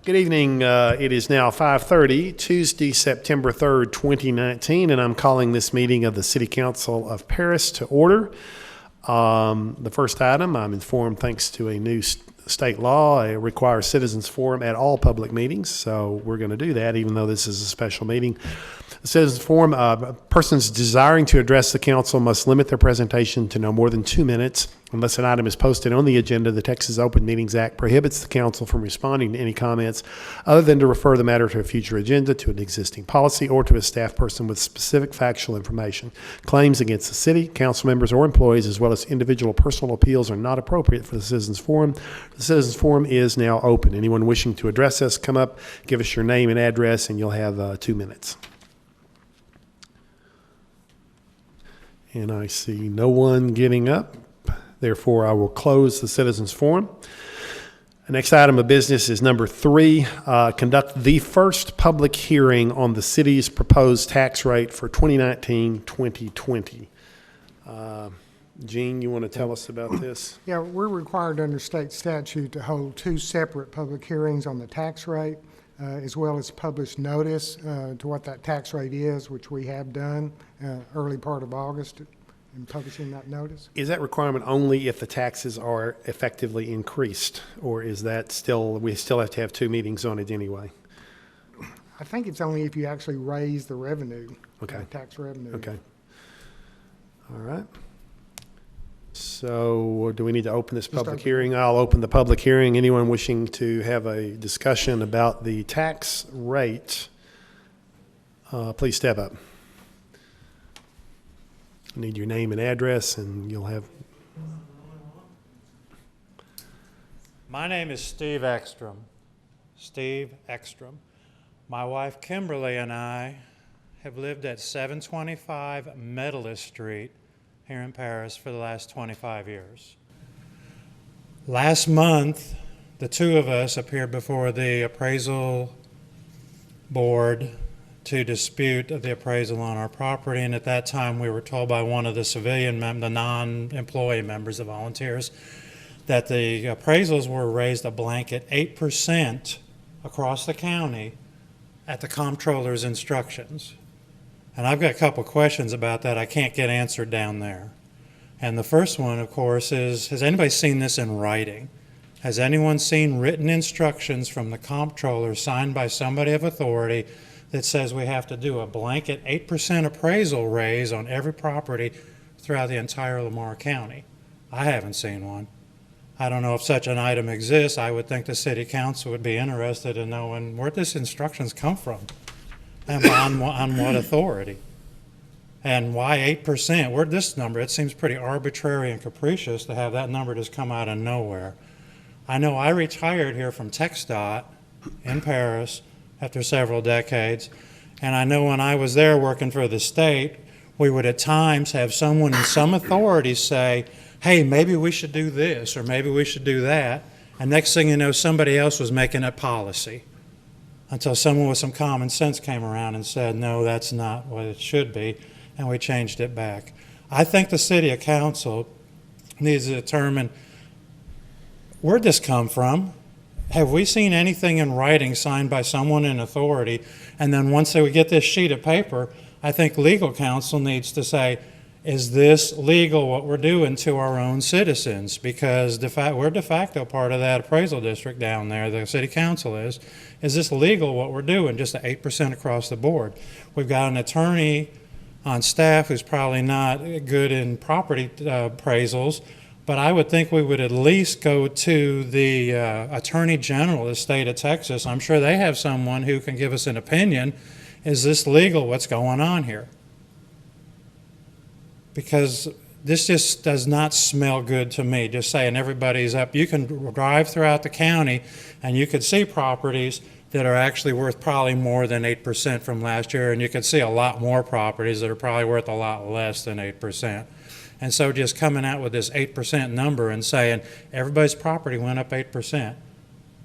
Good evening. It is now 5:30, Tuesday, September 3rd, 2019, and I'm calling this meeting of the City Council of Paris to order. The first item, I'm informed thanks to a new state law, it requires citizens forum at all public meetings, so we're going to do that even though this is a special meeting. The citizens forum, persons desiring to address the council must limit their presentation to no more than 2 minutes. Unless an item is posted on the agenda, the Texas Open Meetings Act prohibits the council from responding to any comments other than to refer the matter to a future agenda, to an existing policy, or to a staff person with specific factual information. Claims against the city, council members, or employees, as well as individual personal appeals, are not appropriate for the citizens forum. The citizens forum is now open. Anyone wishing to address us, come up, give us your name and address, and you'll have 2 minutes. And I see no one getting up. Therefore, I will close the citizens forum. The next item of business is number 3, conduct the first public hearing on the city's proposed tax rate for 2019-2020. Gene, you want to tell us about this? Yeah, we're required under state statute to hold 2 separate public hearings on the tax rate, as well as publish notice to what that tax rate is, which we have done early part of August in publishing that notice. Is that requirement only if the taxes are effectively increased, or is that still, we still have to have 2 meetings on it anyway? I think it's only if you actually raise the revenue, Okay. tax revenue. Okay. All right. So do we need to open this public hearing? I'll open the public hearing. Anyone wishing to have a discussion about the tax rate, please step up. I need your name and address, and you'll have... My name is Steve Ekstrom. Steve Ekstrom. My wife Kimberly and I have lived at 725 Medalist Street here in Paris for the last 25 years. Last month, the 2 of us appeared before the appraisal board to dispute the appraisal on our property, and at that time we were told by one of the non-employee members, the volunteers, that the appraisals were raised a blanket 8% across the county at the comptroller's instructions. And I've got a couple questions about that I can't get answered down there. And the first one, of course, is, has anybody seen this in writing? Has anyone seen written instructions from the comptroller signed by somebody of authority that says we have to do a blanket 8% appraisal raise on every property throughout the entire Lamar County? I haven't seen one. I don't know if such an item exists. I would think the city council would be interested in knowing where these instructions come from and on what authority. And why 8%? Where this number, it seems pretty arbitrary and capricious to have that number just come out of nowhere. I know I retired here from TxDOT in Paris after several decades, and I know when I was there working for the state, we would at times have someone in some authority say, hey, maybe we should do this, or maybe we should do that, and next thing you know, somebody else was making a policy, until someone with some common sense came around and said, no, that's not what it should be, and we changed it back. I think the city council needs to determine, where'd this come from? Have we seen anything in writing signed by someone in authority? And then once they would get this sheet of paper, I think legal counsel needs to say, is this legal what we're doing to our own citizens? Because we're de facto part of that appraisal district down there, the city council is. Is this legal what we're doing, just at 8% across the board? We've got an attorney on staff who's probably not good in property appraisals, but I would think we would at least go to the Attorney General of the state of Texas. I'm sure they have someone who can give us an opinion. Is this legal? What's going on here? Because this just does not smell good to me, just saying everybody's up. You can drive throughout the county and you could see properties that are actually worth probably more than 8% from last year, and you could see a lot more properties that are probably worth a lot less than 8%. And so just coming out with this 8% number and saying everybody's property went up 8%.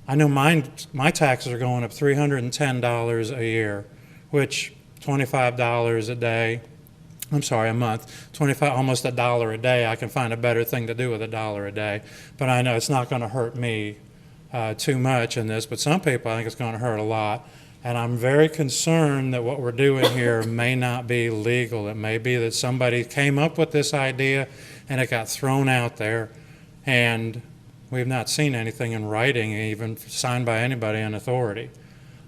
I know my taxes are going up $310 a year, which $25 a day, a month, 25, almost $1 a day. I can find a better thing to do with $1 a day, but I know it's not going to hurt me too much in this, but some people I think it's going to hurt a lot. And I'm very concerned that what we're doing here may not be legal. It may be that somebody came up with this idea and it got thrown out there, and we've not seen anything in writing, even signed by anybody in authority.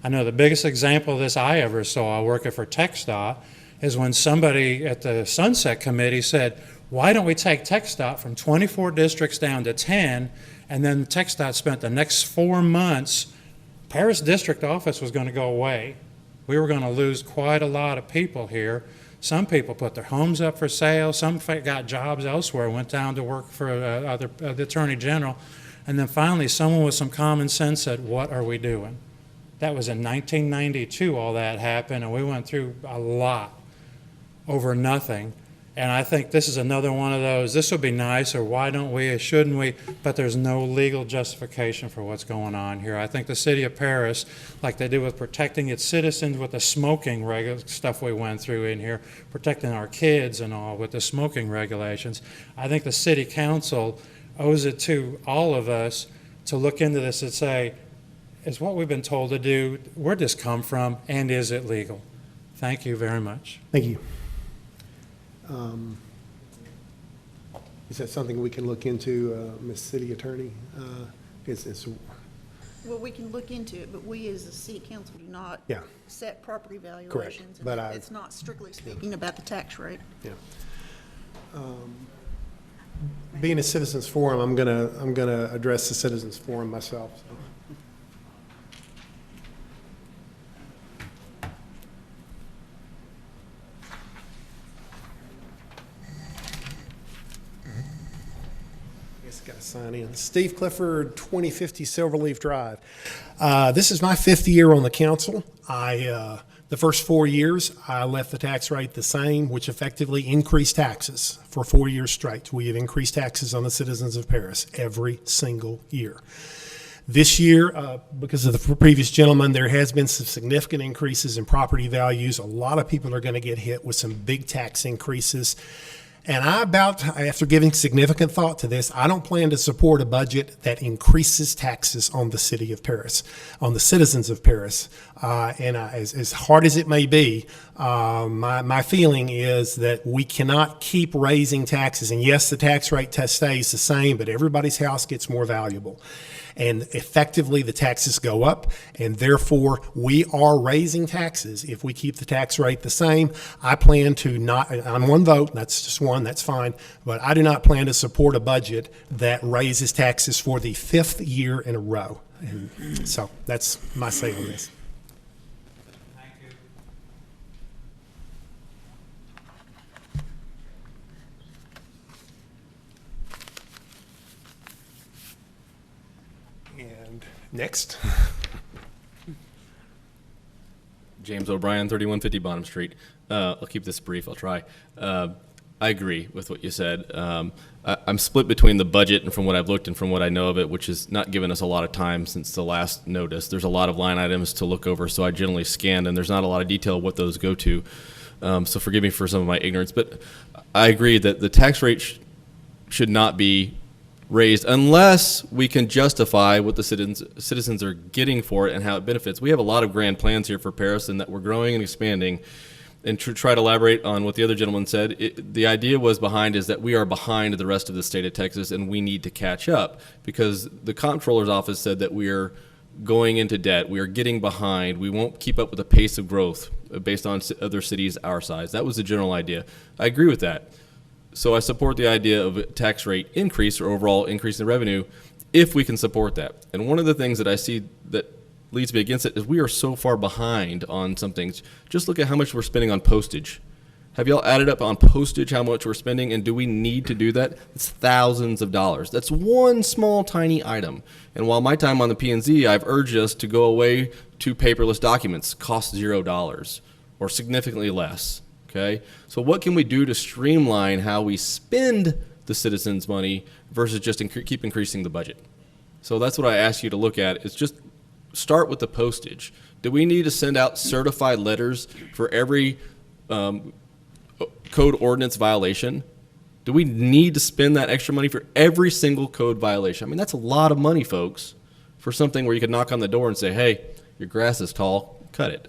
I know the biggest example of this I ever saw working for TxDOT is when somebody at the Sunset Committee said, why don't we take TxDOT from 24 districts down to 10, and then TxDOT spent the next 4 months, Paris District Office was going to go away. We were going to lose quite a lot of people here. Some people put their homes up for sale. Some got jobs elsewhere, went down to work for the Attorney General. And then finally, someone with some common sense said, what are we doing? That was in 1992, all that happened, and we went through a lot over nothing. And I think this is another one of those, this would be nice, or why don't we, or shouldn't we, but there's no legal justification for what's going on here. I think the city of Paris, like they did with protecting its citizens with the smoking stuff we went through in here, protecting our kids and all with the smoking regulations, I think the city council owes it to all of us to look into this and say, is what we've been told to do, where'd this come from, and is it legal? Thank you very much. Thank you. Is that something we can look into, Ms. City Attorney? Well, we can look into it, but we as a city council do not Yeah. set property valuations. and but It's not strictly speaking about the tax rate. Yeah. Being a citizens forum, I'm gonna address the citizens forum myself. So. Got to sign in. Steve Clifford, 2050 Silverleaf Drive. This is my 5th year on the council. The first 4 years, I left the tax rate the same, which effectively increased taxes for 4 years straight. We have increased taxes on the citizens of Paris every single year. This year, because of the previous gentleman, there has been some significant increases in property values. A lot of people are going to get hit with some big tax increases. And after giving significant thought to this, I don't plan to support a budget that increases taxes on the city of Paris, on the citizens of Paris. As hard as it may be, my feeling is that we cannot keep raising taxes. And yes, the tax rate stays the same, but everybody's house gets more valuable. And effectively, the taxes go up, and therefore, we are raising taxes. If we keep the tax rate the same, I plan to not, on one vote, that's just one, that's fine, but I do not plan to support a budget that raises taxes for the 5th year in a row. And so that's my say on this. Thank you. And next. James O'Brien, 3150 Bonham Street. I'll keep this brief, I'll try. I agree with what you said. I'm split between the budget and from what I've looked and from what I know of it, which has not given us a lot of time since the last notice. There's a lot of line items to look over, so I generally scanned, and there's not a lot of detail of what those go to. So forgive me for some of my ignorance, but I agree that the tax rate should not be raised unless we can justify what the citizens are getting for it and how it benefits. We have a lot of grand plans here for Paris and that we're growing and expanding. And to try to elaborate on what the other gentleman said, the idea was behind is that we are behind the rest of the state of Texas and we need to catch up because the comptroller's office said that we are going into debt. We are getting behind. We won't keep up with the pace of growth based on other cities our size. That was the general idea. I agree with that. So I support the idea of a tax rate increase or overall increase in revenue if we can support that. And one of the things that I see that leads me against it is we are so far behind on some things. Just look at how much we're spending on postage. Have y'all added up on postage how much we're spending, and do we need to do that? It's thousands of dollars. That's one small tiny item. And while my time on the P&Z, I've urged us to go away to paperless documents, cost $0 or significantly less. Okay, so what can we do to streamline how we spend the citizens' money versus just keep increasing the budget? So that's what I ask you to look at. Is just start with the postage. Do we need to send out certified letters for every code ordinance violation? Do we need to spend that extra money for every single code violation? I mean, that's a lot of money, folks. for something where you could knock on the door and say, hey, your grass is tall, cut it.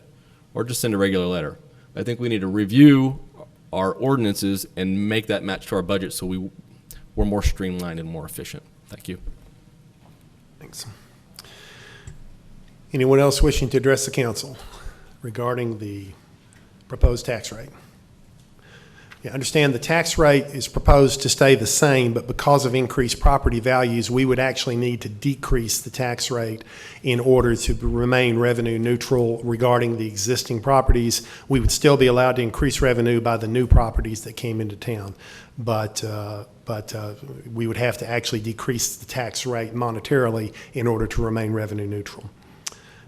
Or just send a regular letter. I think we need to review our ordinances and make that match to our budget so we're more streamlined and more efficient. Thank you. Thanks. Anyone else wishing to address the council regarding the proposed tax rate? Yeah, understand the tax rate is proposed to stay the same, but because of increased property values, we would actually need to decrease the tax rate in order to remain revenue neutral regarding the existing properties. We would still be allowed to increase revenue by the new properties that came into town, but we would have to actually decrease the tax rate monetarily in order to remain revenue neutral.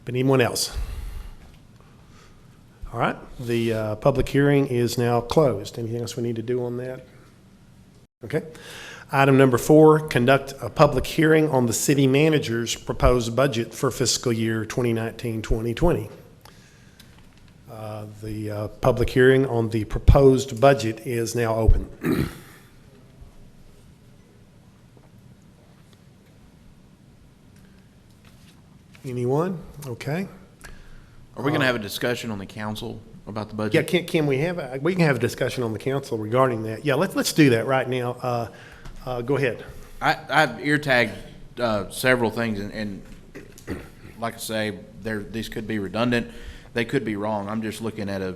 But anyone else? All right, the public hearing is now closed. Anything else we need to do on that? Okay. Item number 4, conduct a public hearing on the city manager's proposed budget for fiscal year 2019-2020. The public hearing on the proposed budget is now open. Anyone? Okay. Are we going to have a discussion on the council about the Yeah, budget? can we have, we can have a discussion on the council regarding that. Yeah, let's do that right now. Go ahead. I've ear tagged several things, and like I say, these could be redundant. They could be wrong. I'm just looking at a,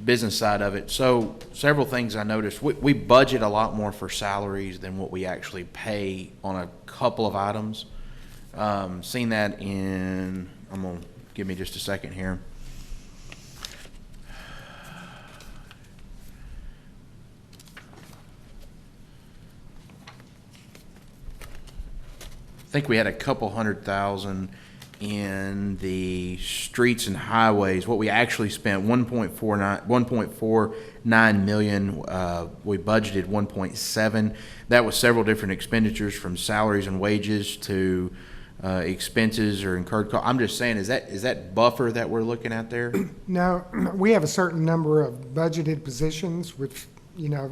business side of it. So several things I noticed. We budget a lot more for salaries than what we actually pay on a couple of items. Seen that in, give me just a second here. I think we had a couple $100,000 in the streets and highways. What we actually spent, 1.49 million. We budgeted 1.7. That was several different expenditures, from salaries and wages to expenses or incurred costs. I'm just saying, is that buffer that we're looking at there? Now, we have a certain number of budgeted positions, which,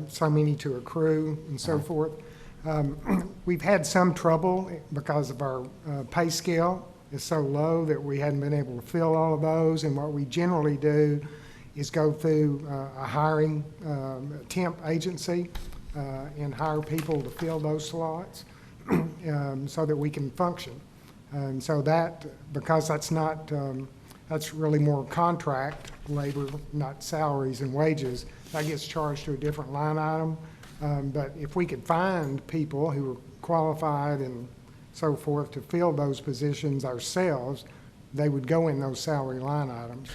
so many to accrue and so forth. We've had some trouble because of our pay scale is so low that we hadn't been able to fill all of those. And what we generally do is go through a hiring temp agency and hire people to fill those slots so that we can function. And so that, because that's not, that's really more contract labor, not salaries and wages, that gets charged to a different line item. But if we could find people who are qualified and so forth to fill those positions ourselves, they would go in those salary line items.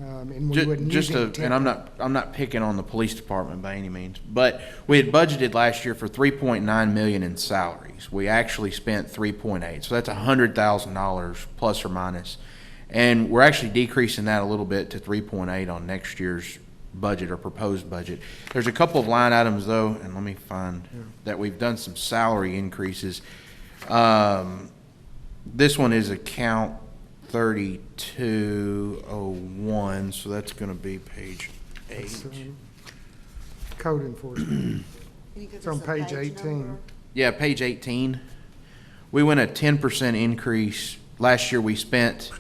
And we wouldn't use any And I'm not picking on the police department by any means, but we had budgeted last year for 3.9 million in salaries. We actually spent 3.8, so that's $100,000 plus or minus, and we're actually decreasing that a little bit to 3.8 on next year's budget or proposed budget. There's a couple of line items though, and let me find that we've done some salary increases. This one is account 3201, so that's going to be page 8. It's, code enforcement. It's on page 18. Yeah, page 18. We went a 10% increase. Last year we spent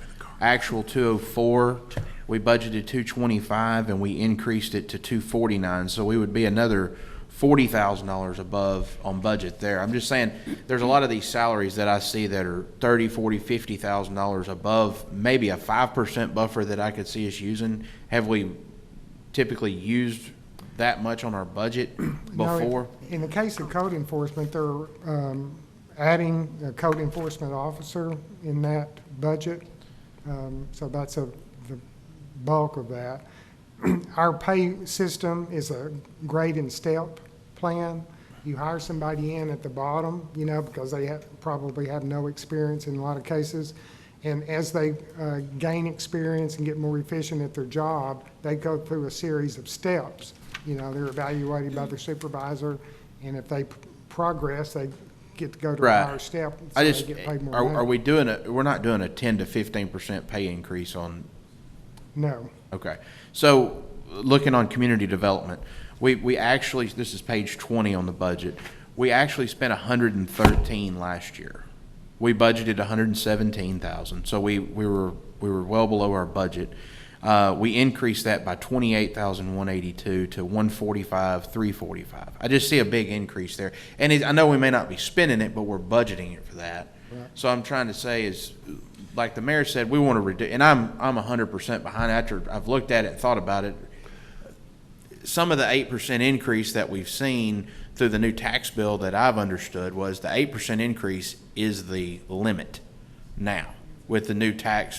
actual 204. We budgeted 225 and we increased it to 249. So we would be another $40,000 above on budget there. I'm just saying, there's a lot of these salaries that I see that are $30,000, $40,000, $50,000 above maybe a 5% buffer that I could see us using. Have we typically used that much on our budget before? No, in the case of code enforcement, they're adding a code enforcement officer in that budget. So that's the bulk of that. Our pay system is a grade and step plan. You hire somebody in at the bottom, because they probably have no experience in a lot of cases. And as they gain experience and get more efficient at their job, they go through a series of steps. They're evaluated by their supervisor, and if they progress, they get to go to a Right. higher step. So I they just, get paid more are money. we we're not doing a 10 to 15% pay increase on, No. okay. So looking on community development, we actually, this is page 20 on the budget. We actually spent 113 last year. We budgeted 117,000, so we were well below our budget. We increased that by 28,182 to 145,345. I just see a big increase there, and I know we may not be spending it, but we're budgeting it for that. So I'm trying to say is, like the mayor said, we want to reduce, and I'm 100% behind it after I've looked at it and thought about it. Some of the 8% increase that we've seen through the new tax bill that I've understood was the 8% increase is the limit now with the new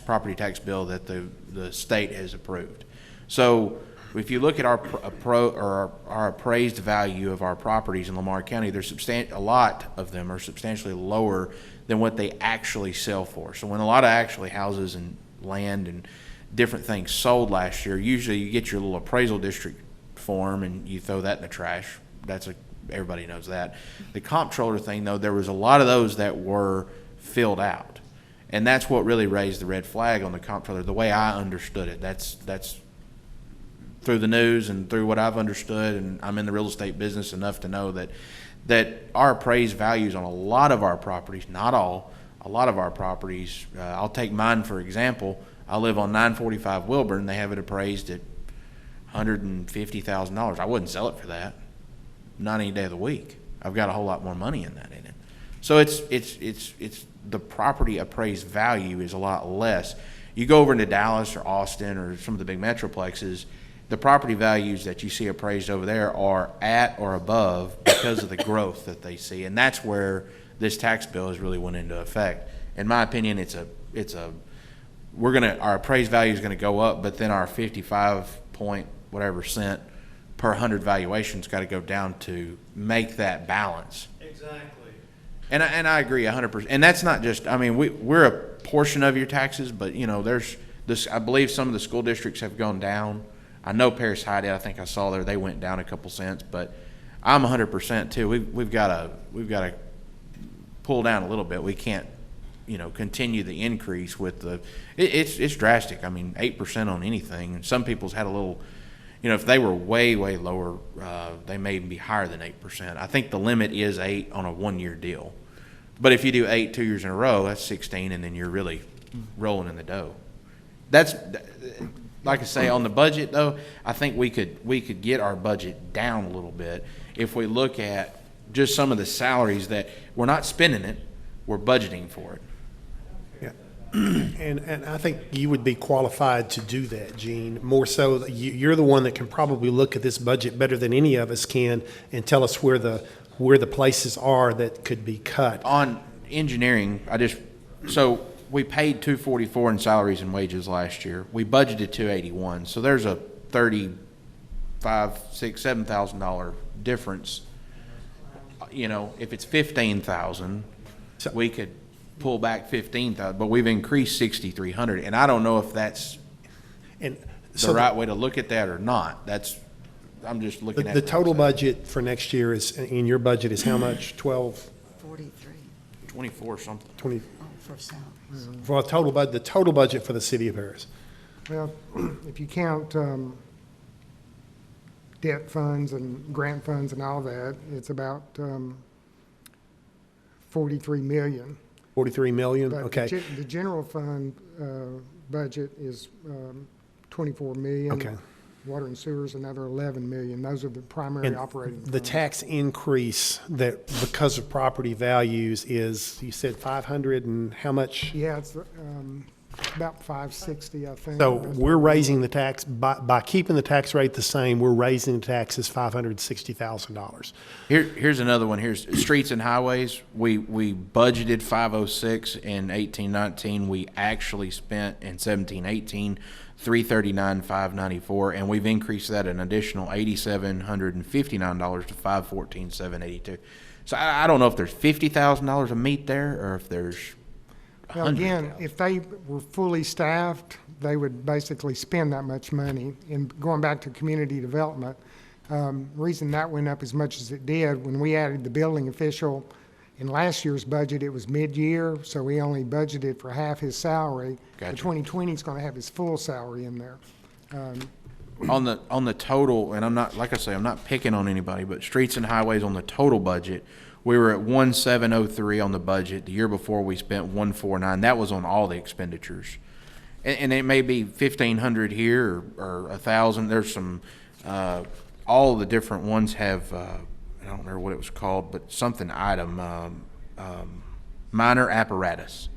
property tax bill that the state has approved. So if you look at our appraised value of our properties in Lamar County, a lot of them are substantially lower than what they actually sell for. So when a lot of actually houses and land and different things sold last year, usually you get your little appraisal district form and you throw that in the trash. Everybody knows that. The comptroller thing, though, there was a lot of those that were filled out, and that's what really raised the red flag on the comptroller. The way I understood it, that's through the news and through what I've understood, and I'm in the real estate business enough to know that our appraised values on a lot of our properties, not all, a lot of our properties. I'll take mine for example. I live on 945 Wilburn. They have it appraised at $150,000. I wouldn't sell it for that. Not any day of the week. I've got a whole lot more money in it. So it's the property appraised value is a lot less. You go over into Dallas or Austin or some of the big metroplexes, the property values that you see appraised over there are at or above because of the growth that they see, and that's where this tax bill has really went into effect. In my opinion, our appraised value is gonna go up, but then our 55 point whatever cent per 100 valuation's got to go down to make that balance. Exactly. And I agree 100%. And that's not just, I mean, we're a portion of your taxes, but there's this. I believe some of the school districts have gone down. I know Paris High did. I think I saw there they went down a couple cents, but I'm 100% too. We've got to pull down a little bit. We can't continue the increase with it's drastic. I mean, 8% on anything, and some people's had a little. If they were way lower, they may even be higher than 8%. I think the limit is 8 on a 1-year deal. But if you do 8 2 years in a row, that's 16, and then you're really rolling in the dough. That's like I say on the budget though. I think we could get our budget down a little bit if we look at just some of the salaries that we're not spending it, we're budgeting for it. Yeah. And I think you would be qualified to do that, Gene. More so, you're the one that can probably look at this budget better than any of us can and tell us where the places are that could be cut. On engineering, so we paid $244 in salaries and wages last year. We budgeted $281, so there's a $35,000, $6,000, $7,000 difference. If it's $15,000, we could pull back $15,000, but we've increased $6,300, and I don't know if that's And the so right way to look at that or not. I'm just looking at the total budget for next year in your budget is how much? 12, 43, 24 something. 20, for salaries. for a total the total budget for the city of Paris. Well, if you count debt funds and grant funds and all that, it's about 43 million. 43 million, But okay. the general fund budget is 24 million. Okay. Water and sewers, another 11 million. Those are the primary And operating funds. the tax increase that because of property values is, you said 500 and how much? Yeah, it's about 560, I think. So we're raising the tax, by keeping the tax rate the same, we're raising the taxes $560,000. Here's another one. Here's streets and highways. We budgeted 506 in 18-19. We actually spent in 17-18 $339,594, and we've increased that an additional $8,759 to $514,782. So I don't know if there's $50,000 of meat there or if there's Well, again, if they were fully staffed, they would basically spend that much money. And going back to community development, reason that went up as much as it did, when we added the building official in last year's budget, it was mid-year, so we only budgeted for half his salary. Gotcha. For 2020, he's going to have his full salary in there. on the total, and I'm not, like I say, I'm not picking on anybody, but streets and highways on the total budget, We were at 1,703 on the budget. The year before, we spent 149. That was on all the expenditures. And it may be 1,500 here or 1,000. There's some, all the different ones have, I don't remember what it was called, but something item, minor apparatus.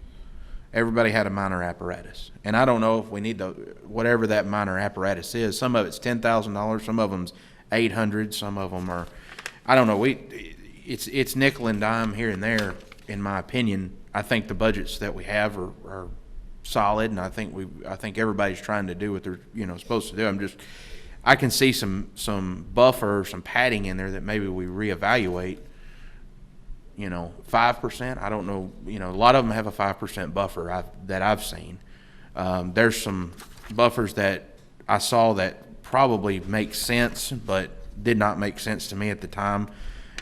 Everybody had a minor apparatus. And I don't know if we need to, whatever that minor apparatus is. Some of it's $10,000, some of them's 800, some of them are, I don't know. It's nickel and dime here and there, in my opinion. I think the budgets that we have are solid, and I think everybody's trying to do what they're, supposed to do. I can see some buffer, some padding in there that maybe we reevaluate. 5%. I don't know. A lot of them have a 5% buffer that I've seen. There's some buffers that I saw that probably make sense, but did not make sense to me at the time.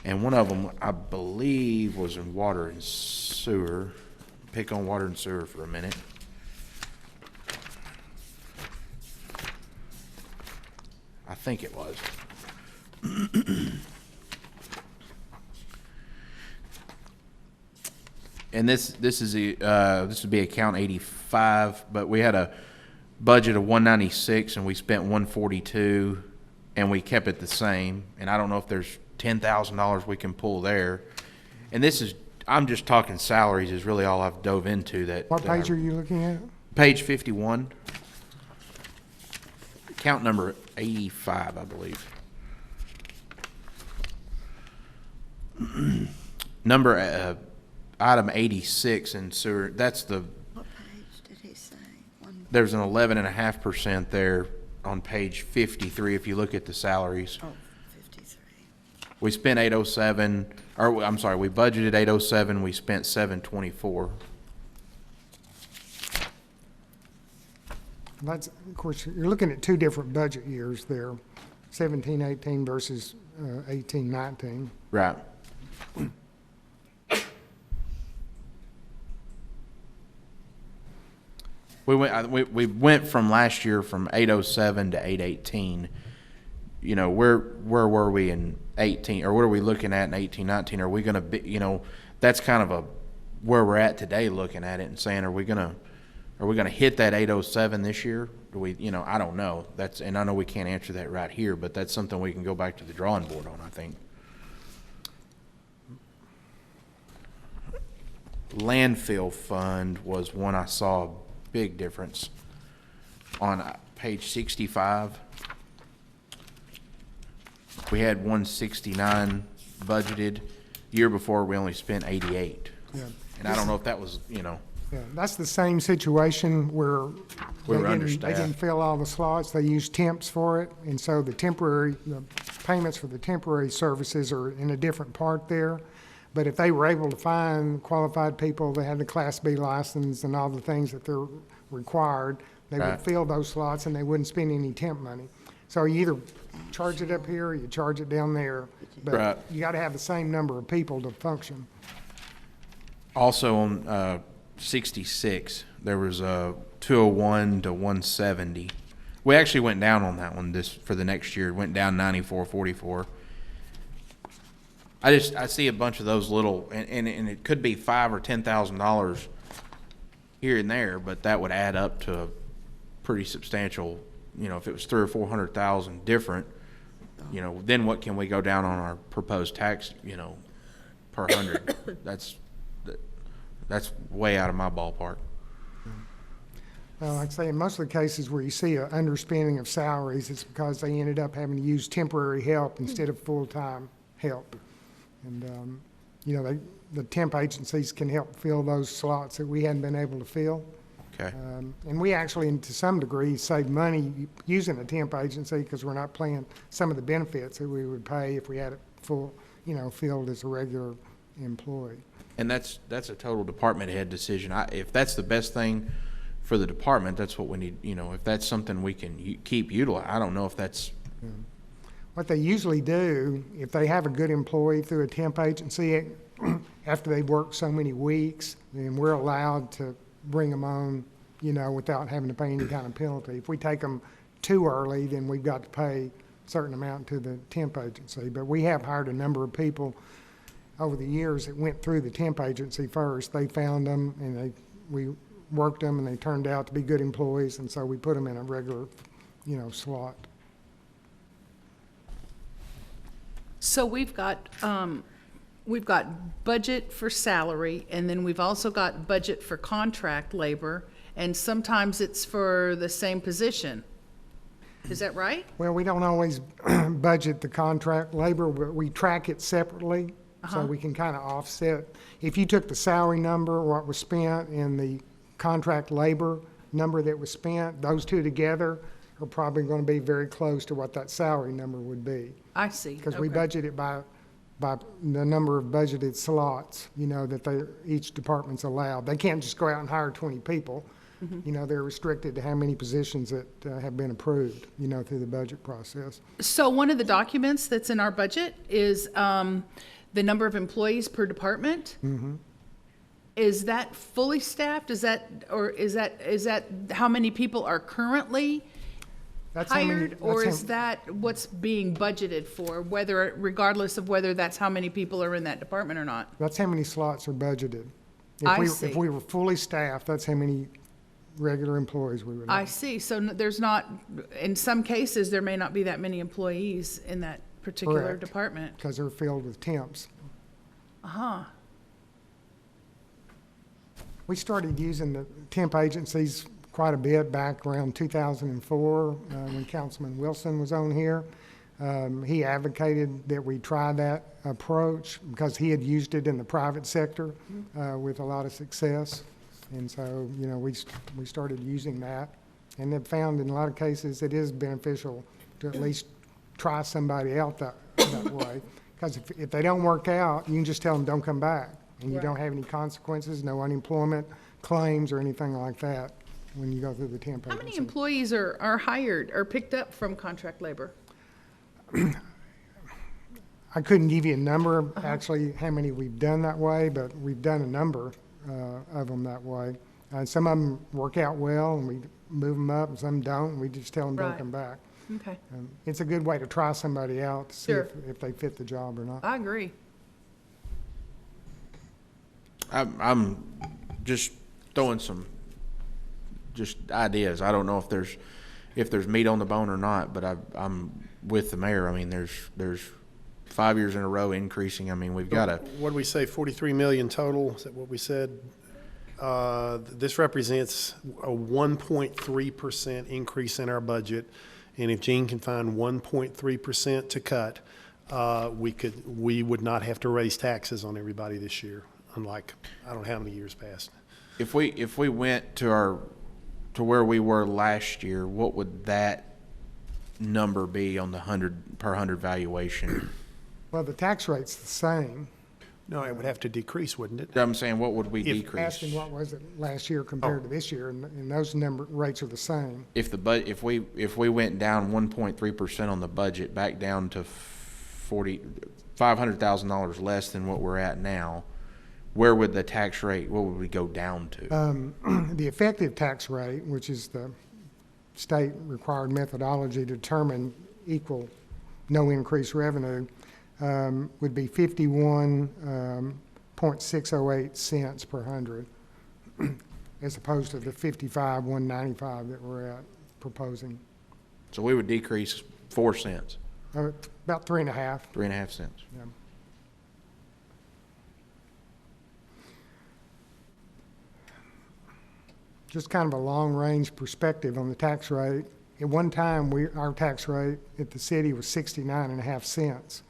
And one of them, I believe, was in water and sewer. Pick on water and sewer for a minute. I think it was. And this would be account 85, but we had a budget of 196 and we spent 142, and we kept it the same. And I don't know if there's $10,000 we can pull there. And I'm just talking salaries is really all I've dove into. What page are you looking at? Page 51. Account number 85, I believe. Item 86 in sewer, that's What page did he say? there's an 11.5% there on page 53 if you look at the salaries. Oh, 53. We spent 807, or I'm sorry, we budgeted 807, we spent 724. That's, of course, you're looking at two different budget years there, 17, 18 versus 18, 19. Right. We went from last year from 807 to 818. Where were we in 18, or what are we looking at in 18, 19? Are we going to be, that's kind of where we're at today, looking at it and saying, are we going to hit that 807 this year? Do we, I don't know. And I know we can't answer that right here, but that's something we can go back to the drawing board on, I think. Landfill fund was one I saw a big difference on page 65. We had 169 budgeted. Year before, we only spent 88. Yeah. And I don't know if that was, Yeah, that's the same situation where We were they understaffed. didn't fill all the slots. They used temps for it. And so the payments for the temporary services are in a different part there. But if they were able to find qualified people that had the Class B license and all the things that they're required, they would Right. fill those slots and they wouldn't spend any temp money. So you either charge it up here or you charge it down there. Right. But you got to have the same number of people to function. also on 66, there was a 201 to 170. We actually went down on that one for the next year. It went down 94.44. I see a bunch of those little, and it could be $5,000 or $10,000 here and there, but that would add up to a pretty substantial. If it was 300,000 or 400,000 different, then what can we go down on our proposed tax, per 100? That's way out of my ballpark. Well, like I say, in most of the cases where you see an underspending of salaries, it's because they ended up having to use temporary help instead of full-time help. And, the temp agencies can help fill those slots that we hadn't been able to fill. Okay. And we actually, to some degree, save money using a temp agency because we're not paying some of the benefits that we would pay if we had it filled as a regular employee. And that's a total department head decision. If that's the best thing for the department, that's what we need. If that's something we can keep utilizing, I don't know if that's. What they usually do, if they have a good employee through a temp agency, after they've worked so many weeks, then we're allowed to bring them on, without having to pay any kind of penalty. If we take them too early, then we've got to pay a certain amount to the temp agency. But we have hired a number of people over the years, it went through the temp agency first. They found them and we worked them and they turned out to be good employees, and so we put them in a regular, slot. So we've got budget for salary, and then we've also got budget for contract labor, and sometimes it's for the same position. Is that right? Well, we don't always budget the contract labor, but we track it separately, so we can kind of offset. If you took the salary number, what was spent, and the contract labor number that was spent, those two together are probably going to be very close to what that salary number would be. I see. Because we Okay. budget it by the number of budgeted slots, that each department's allowed. They can't just go out and hire 20 people. They're restricted to how many positions that have been approved, through the budget process. So one of the documents that's in our budget is the number of employees per department. Is that fully staffed? Is that how many people are currently That's how many- hired? Or that's is how- that what's being budgeted for, regardless of whether that's how many people are in that department or not? That's how many slots are budgeted. I see. If we were fully staffed, that's how many regular employees we would I have. see. So there's not, in some cases, there may not be that many employees in that particular Correct. department. Because they're filled with temps. We started using the temp agencies quite a bit back around 2004, when Councilman Wilson was on here. He advocated that we try that approach because he had used it in the private sector with a lot of success. And so, we started using that, and have found in a lot of cases it is beneficial to at least try somebody out that way. Because if they don't work out, you can just tell them, don't come back. And you don't have any consequences, no unemployment claims or anything like that when you go through the temp How many agency. employees are hired or picked up from contract labor? I couldn't give you a number, actually, how many we've done that way, but we've done a number of them that way. Some of them work out well, and we move them up, and some don't, and we just tell them, don't Right. come back. Okay, It's a good way to try somebody out to see Sure. if they fit the job or not. I agree. I'm just throwing some just ideas. I don't know if there's meat on the bone or not, but I'm with the mayor. I mean, there's 5 years in a row increasing. I mean, we've got to. What did we say, 43 million total? Is that what we said? This represents a 1.3% increase in our budget. And if Gene can find 1.3% to cut, we would not have to raise taxes on everybody this year, unlike, I don't know how many years past. If we went to where we were last year, what would that number be on the per 100 valuation? Well, the tax rate's the same. No, it would have to decrease, wouldn't it? I'm saying, what would we If- decrease? Asking what was it last year compared to this year, and those rates are the same. If we went down 1.3% on the budget, back down to $500,000 less than what we're at now, where would the tax rate, what would we go down to? The effective tax rate, which is the state-required methodology to determine no increased revenue, would be 51.608 cents per hundred, as opposed to the 55,195 that we're at proposing. So we would decrease 4 cents, About 3.5. 3.5 cents. Yeah. Just kind of a long-range perspective on the tax rate. At one time, our tax rate at the city was 69.5 cents.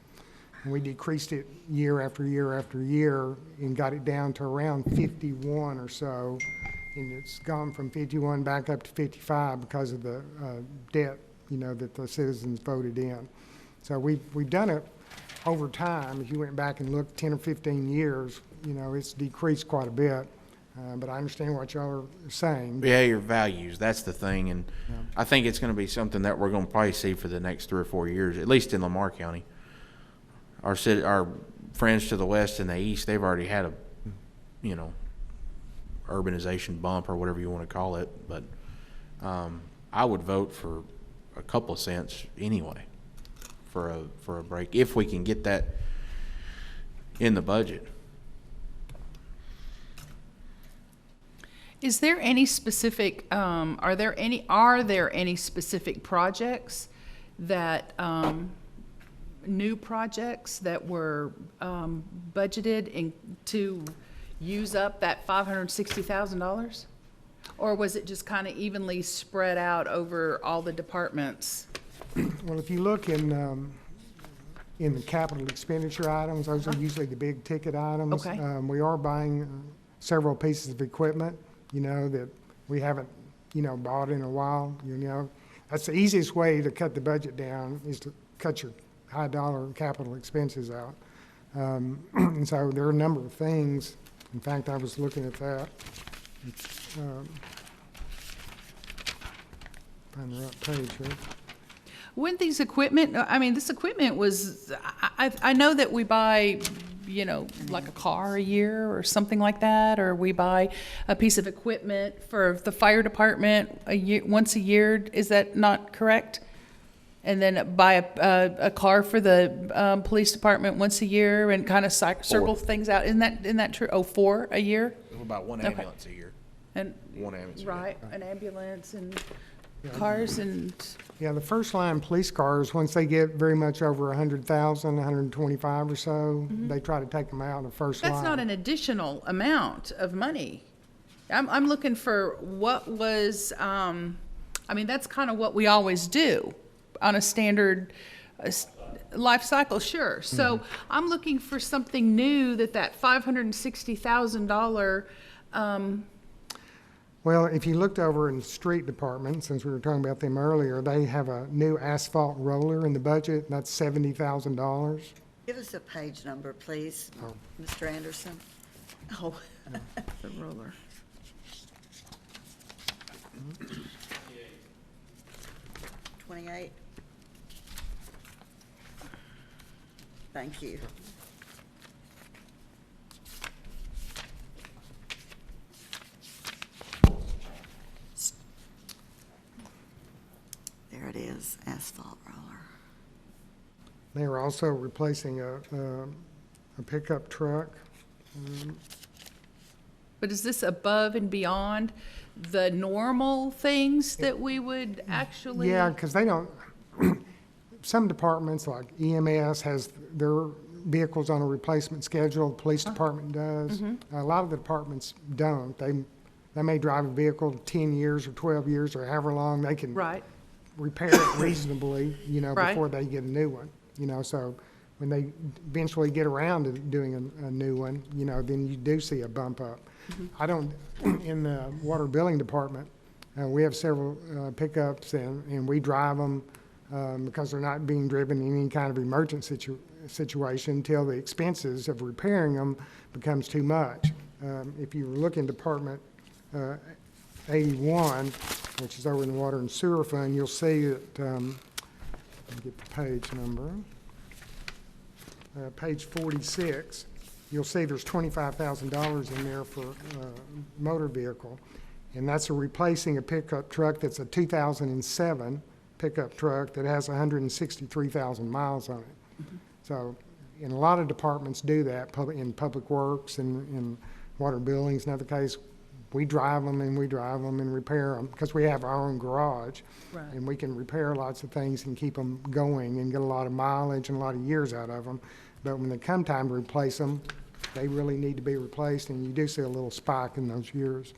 And we decreased it year after year after year and got it down to around 51 or so. And it's gone from 51 back up to 55 because of the debt, that the citizens voted in. So we've done it over time. If you went back and looked 10 or 15 years, it's decreased quite a bit. But I understand what y'all are saying. Yeah, your values, that's the thing. And I think it's going to be something that we're going to probably see for the next 3 or 4 years, at least in Lamar County. Our friends to the west and the east, they've already had a, urbanization bump or whatever you want to call it. But I would vote for a couple of cents anyway for a break, if we can get that. in the budget. Is there any specific, are there any specific projects that, new projects that were budgeted to use up that $560,000? Or was it just kind of evenly spread out over all the departments? Well, if you look in the capital expenditure items, those are usually the big ticket items. Okay. We are buying several pieces of equipment, that we haven't, bought in a while, That's the easiest way to cut the budget down, is to cut your high dollar capital expenses out. And so there are a number of things. In fact, I was looking at that. Find the right page here. When these equipment, this equipment was, I know that we buy, like a car a year or something like that, or we buy a piece of equipment for the fire department once a year. Is that not correct? And then buy a car for the police department once a year and kind of circle things out. Isn't that true? Oh, 4 a year? About one Okay. ambulance a year. And, One ambulance. a year. right, an ambulance and cars and, Yeah, the first line police cars, once they get very much over 100,000, 125 or so, they try to take them out in the first line. that's not an additional amount of money. I'm looking for what was, that's kind of what we always do on a standard life cycle, sure. So I'm looking for something new that $560,000, Well, if you looked over in the street department, since we were talking about them earlier, they have a new asphalt roller in the budget, and that's $70,000. Give us a page number, please, Mr. Anderson. Oh, the ruler. 28. Thank you. There it is, asphalt roller. They are also replacing a pickup truck. but is this above and beyond the normal things that we would actually? Yeah, because they don't, some departments like EMS has their vehicles on a replacement schedule, the police department does. A lot of the departments don't. They may drive a vehicle 10 years or 12 years or however long they can Right, repair it reasonably, Right. before they get a new one. So when they eventually get around to doing a new one, then you do see a bump up. I don't, in the water billing department, we have several pickups and we drive them because they're not being driven in any kind of emergency situation until the expenses of repairing them becomes too much. If you look in Department 81, which is over in the Water and Sewer Fund, you'll see that, let me get the page number, page 46, you'll see there's $25,000 in there for motor vehicle, and that's replacing a pickup truck that's a 2007 pickup truck that has 163,000 miles on it. So, and a lot of departments do that, in Public Works and in water billings. In other case, we drive them and repair them because we have our own garage. Right. And we can repair lots of things and keep them going and get a lot of mileage and a lot of years out of them. But when they come time to replace them, they really need to be replaced, and you do see a little spike in those years.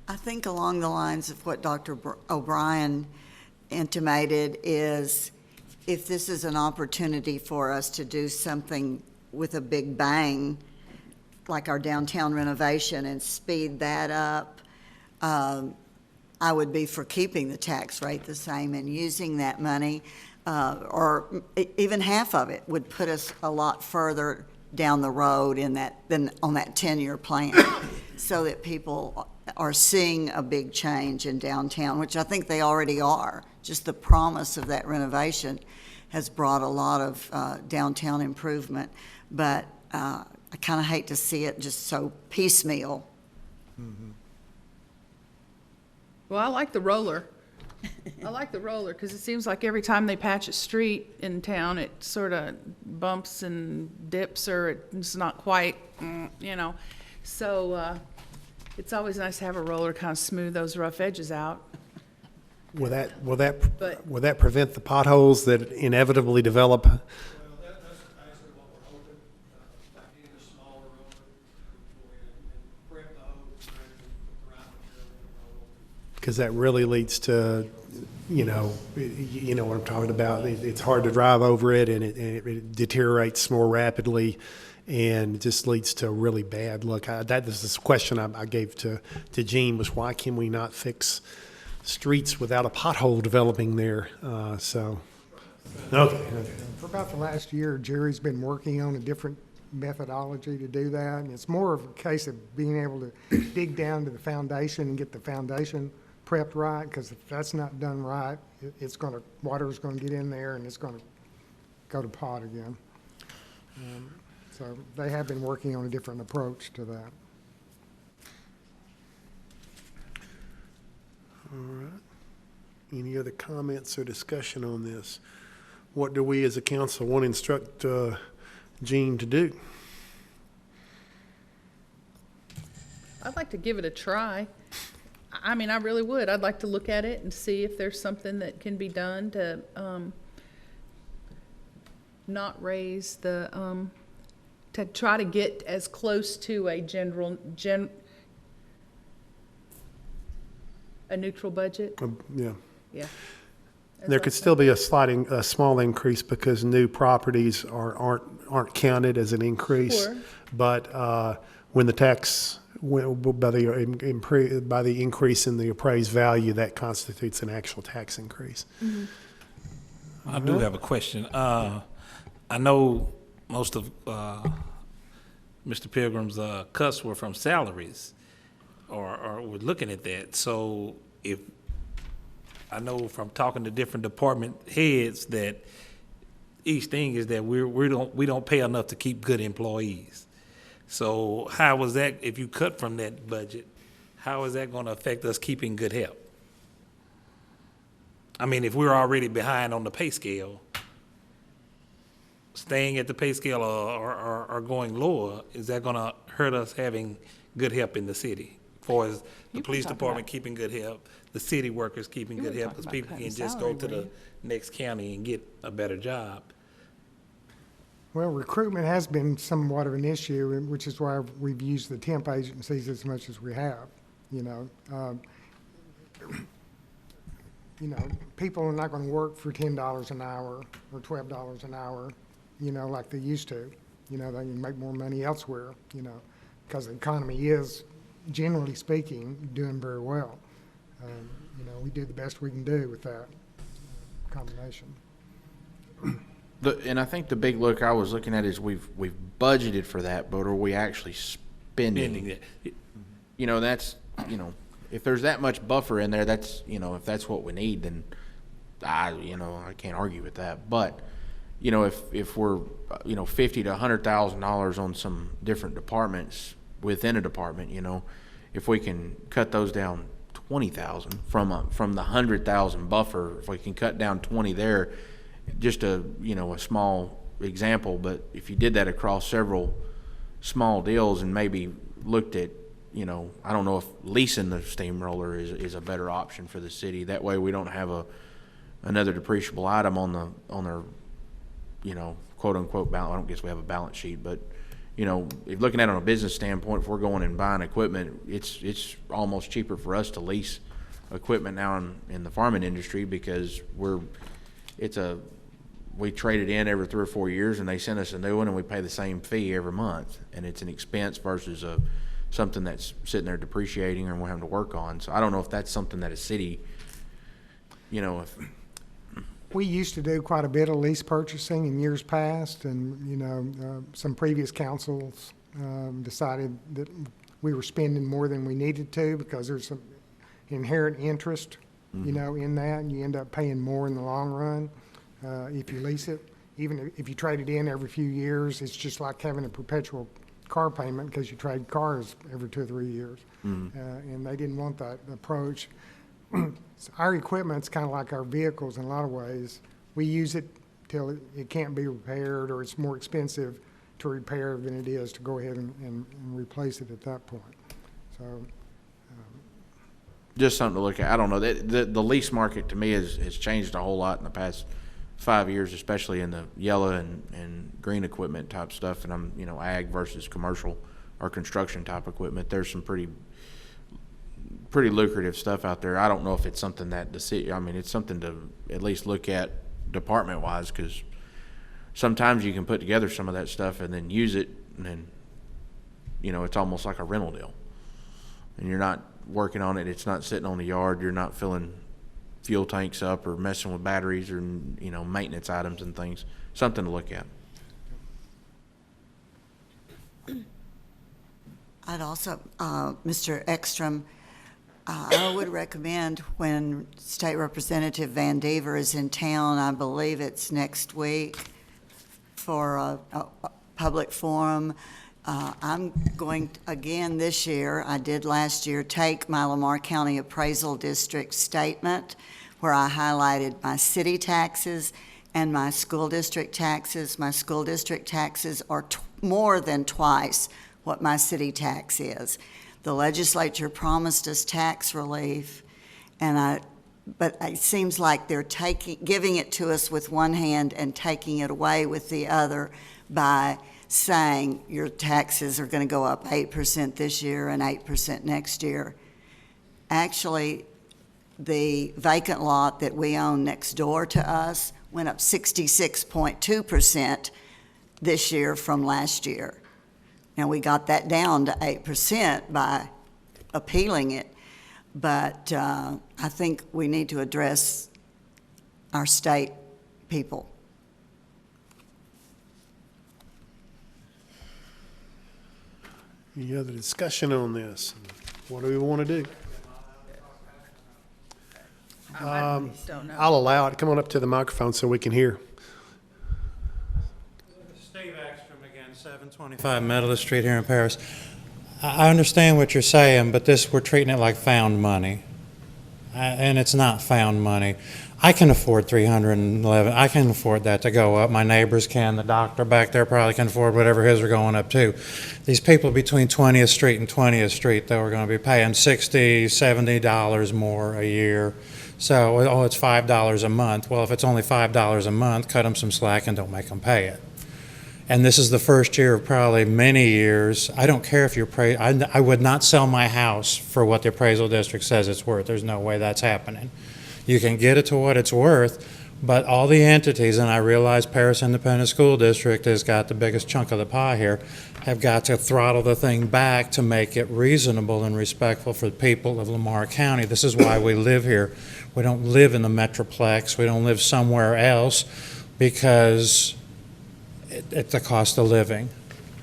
I think along the lines of what Dr. O'Brien intimated is if this is an opportunity for us to do something with a big bang, like our downtown renovation, and speed that up, I would be for keeping the tax rate the same and using that money, or even half of it would put us a lot further down the road than on that 10-year plan, so that people are seeing a big change in downtown, which I think they already are. Just the promise of that renovation has brought a lot of downtown improvement, but I kind of hate to see it just so piecemeal. Well, I like the roller. I like the roller, because it seems like every time they patch a street in town, it sort of bumps and dips, or it's not quite, you know. So, it's always nice to have a roller kind of smooth those rough edges out. Will But- that prevent the potholes that inevitably develop? Well, that's actually what we're hoping, by getting a smaller roller, and prep the hole, and put the right material in the hole. Because that really leads to, you know what I'm talking about. It's hard to drive over it, and it deteriorates more rapidly, and it just leads to a really bad look. That is this question I gave to Gene, was why can we not fix streets without a pothole developing there? Okay. For about the last year, Jerry's been working on a different methodology to do that. And it's more of a case of being able to dig down to the foundation and get the foundation prepped right, because if that's not done right, water's gonna get in there and it's gonna go to pot again. So they have been working on a different approach to that. Any other comments or discussion on this? What do we as a council want to instruct Gene to do? I'd like to give it a try. I mean, I really would. I'd like to look at it and see if there's something that can be done to not raise the, to try to get as close to a a neutral budget. Yeah. Yeah. There could still be a small increase because new properties aren't counted as an increase. Sure. But when the tax, by the increase in the appraised value, that constitutes an actual tax increase. I do have a question. I know most of Mr. Pilgrim's cuts were from salaries, or we're looking at that. So if, I know from talking to different department heads that each thing is that we don't pay enough to keep good employees. So how was that, if you cut from that budget, how is that gonna affect us keeping good help? I mean, if we're already behind on the pay scale, staying at the pay scale or going lower, is that gonna hurt us having good help in the city? For as the You police were talking department about- keeping good help, the city workers keeping You good were help, talking because about people cutting can just salary, go to were the you? next county and get a better job. Well, recruitment has been somewhat of an issue, which is why we've used the temp agencies as much as we have, you know. People are not gonna work for $10 an hour or $12 an hour, like they used to. They can make more money elsewhere, because the economy is, generally speaking, doing very well. We do the best we can do with that combination. And I think the big look I was looking at is we've budgeted for that, but are we actually spending? Ending that. That's, if there's that much buffer in there, that's, if that's what we need, then I can't argue with that. But, if we're, $50,000 to $100,000 on some different departments within a department, if we can cut those down 20,000 from the 100,000 buffer, if we can cut down 20 there, just a small example, but if you did that across several small deals and maybe looked at, I don't know if leasing the steamroller is a better option for the city. That way we don't have another depreciable item on their, quote unquote balance. I don't guess we have a balance sheet, but if looking at it on a business standpoint, if we're going and buying equipment, it's almost cheaper for us to lease equipment now in the farming industry, because we trade it in every 3 or 4 years and they send us a new one and we pay the same fee every month, and it's an expense versus something that's sitting there depreciating or we're having to work on. So I don't know if that's something that a city, if We used to do quite a bit of lease purchasing in years past, and, some previous councils decided that we were spending more than we needed to, because there's some inherent interest, in that, and you end up paying more in the long run if you lease it. Even if you trade it in every few years, it's just like having a perpetual car payment, because you trade cars every 2 or 3 years. And they didn't want that approach. Our equipment's kind of like our vehicles in a lot of ways. We use it till it can't be repaired, or it's more expensive to repair than it is to go ahead and replace it at that point. So, Just something to look at. I don't know, the lease market to me has changed a whole lot in the past 5 years, especially in the yellow and green equipment type stuff, and I'm, ag versus commercial or construction type equipment. There's some pretty lucrative stuff out there. I don't know if it's something that it's something to at least look at department wise, because sometimes you can put together some of that stuff and then use it, and then, it's almost like a rental deal. And you're not working on it. It's not sitting on the yard. You're not filling fuel tanks up or messing with batteries or, maintenance items and things. Something to look at. I'd also, Mr. Ekstrom, I would recommend when State Representative Van Dever is in town, I believe it's next week, for a public forum, I'm going, again this year, I did last year, take my Lamar County Appraisal District statement where I highlighted my city taxes and my school district taxes. My school district taxes are more than twice what my city tax is. The legislature promised us tax relief, but it seems like they're giving it to us with one hand and taking it away with the other by saying your taxes are going to go up 8% this year and 8% next year. Actually, the vacant lot that we own next door to us went up 66.2% this year from last year. Now, we got that down to 8% by appealing it, but I think we need to address our state people. Any other discussion on this? What do we want to do? I don't know. I'll allow it. Come on up to the microphone so we can hear. Steve Ekstrom again, 725 Methodist Street here in Paris. I understand what you're saying, but we're treating it like found money. And it's not found money. I can afford $311. I can afford that to go up. My neighbors can. The doctor back there probably can afford whatever his are going up to. These people between 20th Street and 20th Street, though, are going to be paying $60, $70 more a year. So, it's $5 a month. Well, if it's only $5 a month, cut them some slack and don't make them pay it. And this is the first year of probably many years. I don't care if you're I would not sell my house for what the appraisal district says it's worth. There's no way that's happening. You can get it to what it's worth, but all the entities, and I realize Paris Independent School District has got the biggest chunk of the pie here, have got to throttle the thing back to make it reasonable and respectful for the people of Lamar County. This is why we live here. We don't live in the Metroplex. We don't live somewhere else because it's the cost of living.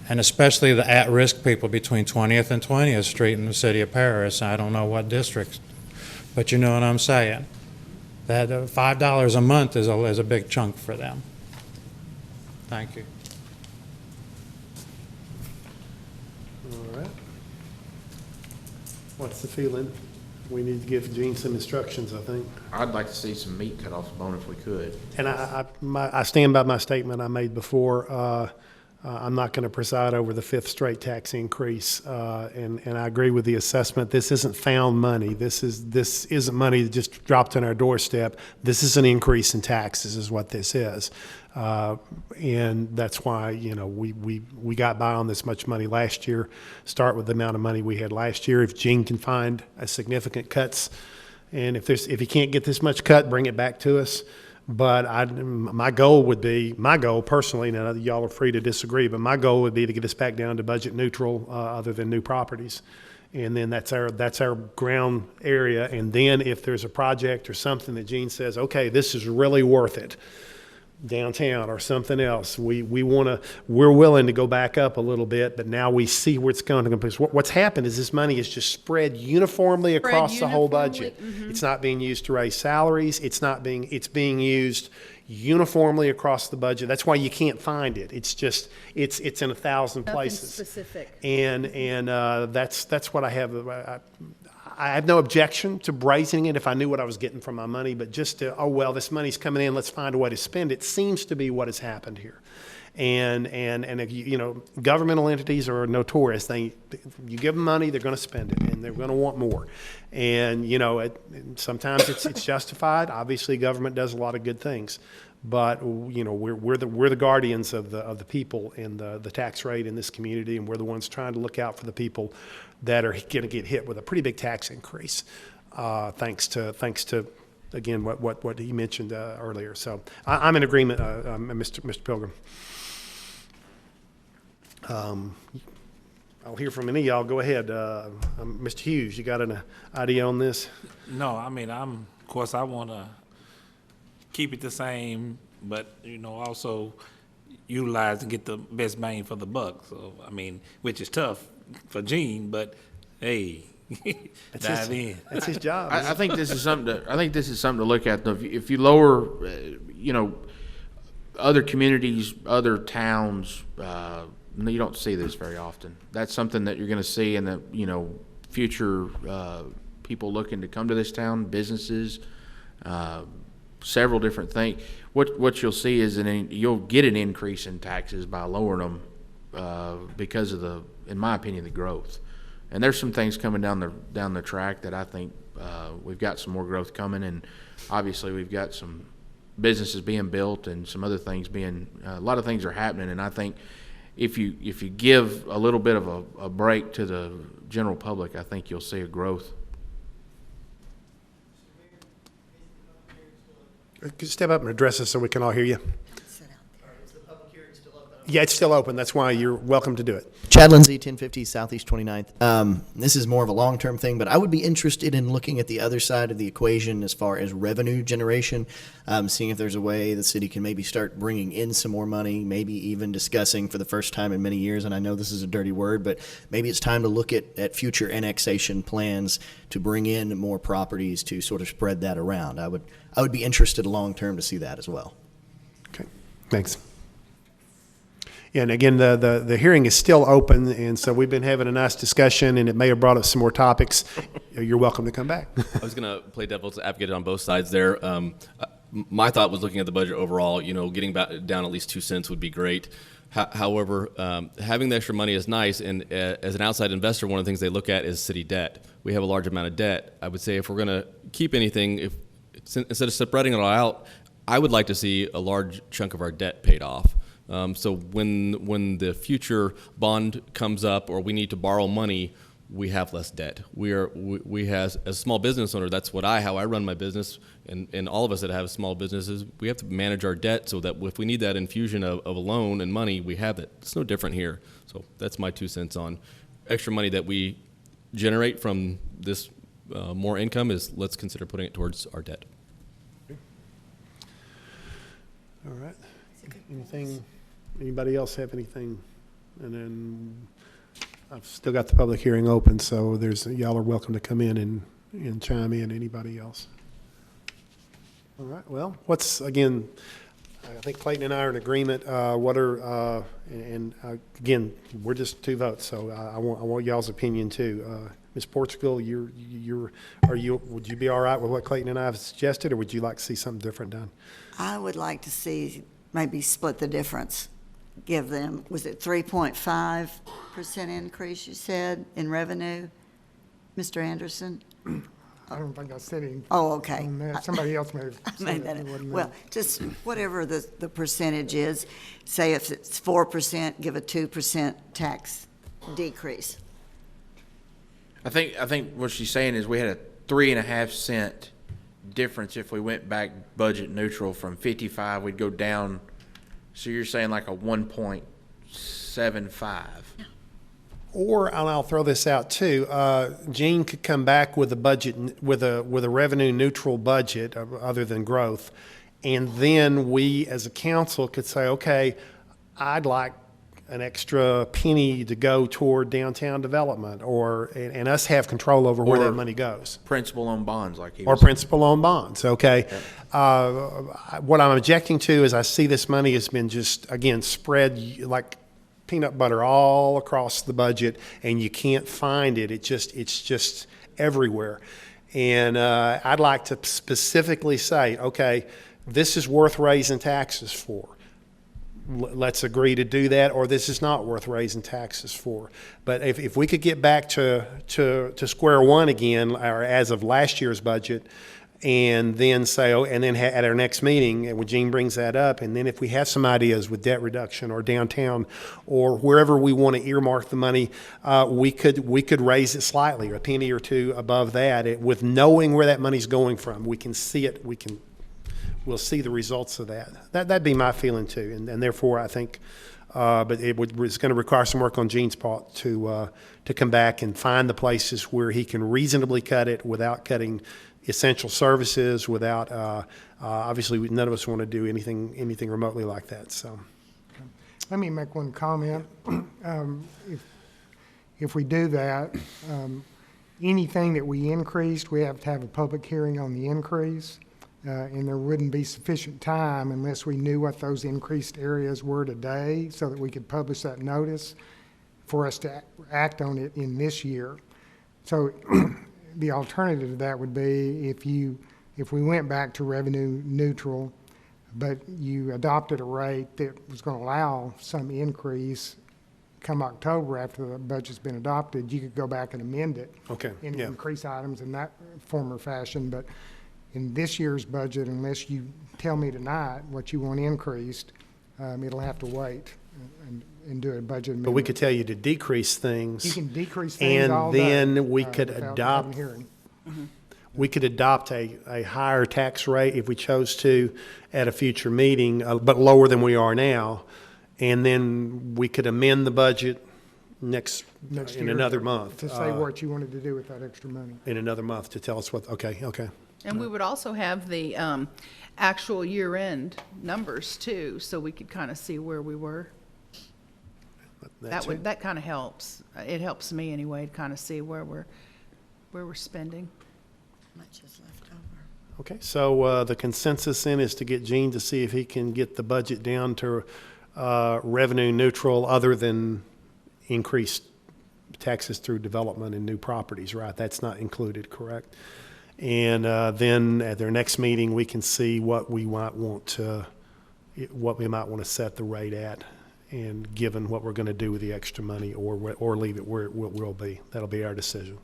And especially the at-risk people between 20th and 20th Street in the city of Paris. I don't know what districts, but you know what I'm saying. That $5 a month is a big chunk for them. Thank you. All right. What's the feeling? We need to give Gene some instructions, I think. I'd like to see some meat cut off the bone if we could. And I stand by my statement I made before. I'm not going to preside over the fifth straight tax increase, and I agree with the assessment. This isn't found money. This isn't money that just dropped on our doorstep. This is an increase in taxes, is what this is, and that's why we got by on this much money last year. Start with the amount of money we had last year. If Gene can find a significant cuts, and if he can't get this much cut, bring it back to us. But my goal personally, now y'all are free to disagree, but my goal would be to get us back down to budget neutral, other than new properties. And then that's our ground area. And then if there's a project or something that Gene says, okay, this is really worth it, downtown or something else, we're willing to go back up a little bit, but now we see where it's going to go. What's happened is this money is just spread uniformly across the whole budget. Mm-hmm. It's not being used to raise salaries. It's being used uniformly across the budget. That's why you can't find it. It's just it's in 1,000 Nothing places. specific. And that's what I have. I have no objection to brazening it if I knew what I was getting from my money, but just to, oh, well, this money's coming in, let's find a way to spend it, seems to be what has happened here. And if you know, governmental entities are notorious. You give them money, they're going to spend it, and they're going to want more. And you know, sometimes it's justified. Obviously, government does a lot of good things, but you know, we're the guardians of the people and the tax rate in this community, and we're the ones trying to look out for the people that are going to get hit with a pretty big tax increase, thanks to again what he mentioned earlier. So I'm in agreement, Mr. Pilgrim. I'll hear from any of y'all. Go ahead. Mr. Hughes, you got an idea on this? No, I mean, of course, I want to keep it the same, but, you know, also utilize and get the best bang for the buck. So, I mean, which is tough for Gene, but hey, dive in. That's his job. I think this is something to look at. Though, if you lower, you know, other communities, other towns, you don't see this very often. That's something that you're going to see in the, you know, future people looking to come to this town, businesses, several different things. What you'll see is you'll get an increase in taxes by lowering them because of in my opinion, the growth. And there's some things coming down the track that I think we've got some more growth coming, and obviously we've got some businesses being built and some other things a lot of things are happening, and I think if you give a little bit of a break to the general public, I think you'll see a growth. Step up and address us so we can all hear you. Yeah, it's still open. That's why you're welcome to do it. Chad Lindsay, 1050 Southeast 29th. This is more of a long-term thing, but I would be interested in looking at the other side of the equation as far as revenue generation, seeing if there's a way the city can maybe start bringing in some more money, maybe even discussing for the first time in many years, and I know this is a dirty word, but maybe it's time to look at future annexation plans to bring in more properties to sort of spread that around. I would be interested long-term to see that as well. Okay, thanks. And again, the hearing is still open, and so we've been having a nice discussion, and it may have brought up some more topics. You're welcome to come back. I was going to play devil's advocate on both sides there. My thought was looking at the budget overall, you know, getting back down at least 2 cents would be great. However, having the extra money is nice, and as an outside investor, one of the things they look at is city debt. We have a large amount of debt. I would say if we're going to keep anything, instead of spreading it all out, I would like to see a large chunk of our debt paid off. So when the future bond comes up or we need to borrow money, we have less debt. We as a small business owner, that's how I run my business, and all of us that have small businesses, we have to manage our debt so that if we need that infusion of a loan and money, we have it. It's no different here. So that's my 2 cents on extra money that we generate from this more income is let's consider putting it towards our debt. All right. Anything? Anybody else have anything? And then I've still got the public hearing open, so y'all are welcome to come in and chime in. Anybody else? All right. Well, again, I think Clayton and I are in agreement. Again, we're just 2 votes, so I want y'all's opinion too. Ms. Portugal, would you be all right with what Clayton and I have suggested, or would you like to see something different done? I would like to see maybe split the difference. Give them, was it 3.5% increase you said in revenue, Mr. Anderson? I don't think I said anything. Oh, okay. on that. Somebody else may have I said made it. that It up. wasn't me. Well, just whatever the percentage is, say if it's 4%, give a 2% tax decrease. I think what she's saying is we had a 3.5 cent difference if we went back budget neutral from 55, we'd go down. So you're saying like a 1.75. Or, and I'll throw this out too, Gene could come back with a budget, with a revenue neutral budget other than growth. And then we as a council could say, okay, I'd like an extra penny to go toward downtown development, and us have control over where that money goes. Principal on bonds, like he Or was. principal on bonds, okay? What I'm objecting to is I see this money has been just, again, spread like peanut butter all across the budget, and you can't find it. It's just everywhere. And I'd like to specifically say, okay, this is worth raising taxes for. Let's agree to do that, or this is not worth raising taxes for. But if we could get back to square one again, or as of last year's budget, and then say, oh, and then at our next meeting, and when Gene brings that up, and then if we have some ideas with debt reduction or downtown or wherever we want to earmark the money, we could raise it slightly, a penny or two above that, with knowing where that money's going from. We can see it. We'll see the results of that. That'd be my feeling too, and therefore I think, but it's going to require some work on Gene's part to come back and find the places where he can reasonably cut it without cutting essential services, without obviously none of us want to do anything remotely like that. So, Let me make one comment. If we do that, anything that we increased, we have to have a public hearing on the increase. And there wouldn't be sufficient time unless we knew what those increased areas were today so that we could publish that notice for us to act on it in this year. So the alternative to that would be if we went back to revenue neutral, but you adopted a rate that was going to allow some increase come October after the budget's been adopted, you could go back and amend it. Okay, And yeah. increase items in that form or fashion. But in this year's budget, unless you tell me tonight what you want increased, it'll have to wait and do a budget amendment. but we could tell you to decrease things. You can decrease things all And day. then we could without having a adopt, hearing. we could adopt a higher tax rate if we chose to at a future meeting, but lower than we are now. And then we could amend the budget Next in year another month. To say what you wanted to do with that extra money. In another month to tell us what, okay. And we would also have the actual year-end numbers too, so we could kind of see where we were. too. That kind of helps. It helps me anyway to kind of see where we're spending. Much is left over. Okay, so the consensus then is to get Gene to see if he can get the budget down to revenue neutral other than increased taxes through development and new properties, right? That's not included, correct? And then at their next meeting, we can see what we might want to set the rate at, and given what we're going to do with the extra money, or leave it where it will be. That'll be our decision.